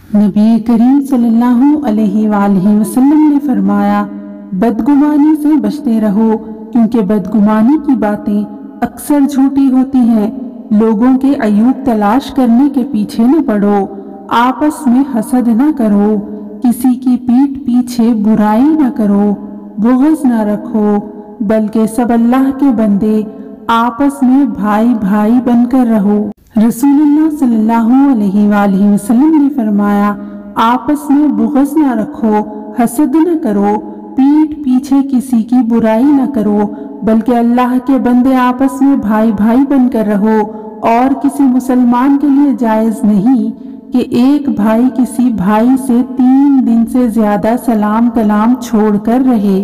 نبی کریم صلی اللہ علیہ وآلہ وسلم نے فرمایا، بدگمانی سے بچتے رہو کیونکہ بدگمانی کی باتیں اکثر جھوٹی ہوتی ہیں۔ لوگوں کے عیوب تلاش کرنے کے پیچھے نہ پڑو، آپس میں حسد نہ کرو، کسی کی پیٹھ پیچھے برائی نہ کرو، بغض نہ رکھو، بلکہ سب اللہ کے بندے آپس میں بھائی بھائی بن کر رہو۔ رسول اللہ صلی اللہ علیہ وآلہ وسلم نے فرمایا، آپس میں بغض نہ رکھو، حسد نہ کرو، پیٹھ پیچھے کسی کی برائی نہ کرو، بلکہ اللہ کے بندے آپس میں بھائی بھائی بن کر رہو۔ اور کسی مسلمان کے لیے جائز نہیں کہ ایک بھائی کسی بھائی سے 3 دن سے زیادہ سلام کلام چھوڑ کر رہے۔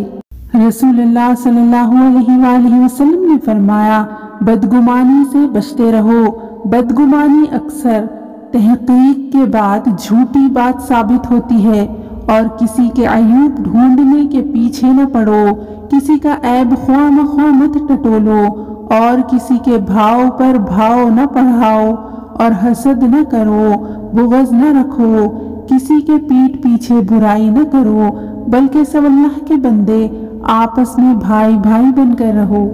رسول اللہ صلی اللہ علیہ وآلہ وسلم نے فرمایا، بدگمانی سے بچتے رہو۔ بدگمانی اکثر تحقیق کے بعد جھوٹی بات ثابت ہوتی ہے، اور کسی کے عیوب ڈھونڈنے کے پیچھے نہ پڑو، کسی کا عیب خواہ مخواہ مت ٹٹولو، اور کسی کے بھاؤ پر بھاؤ نہ بڑھاؤ، اور حسد نہ کرو، بغض نہ رکھو، کسی کے پیٹھ پیچھے برائی نہ کرو، بلکہ سب اللہ کے بندے آپس میں بھائی بھائی بن کر رہو۔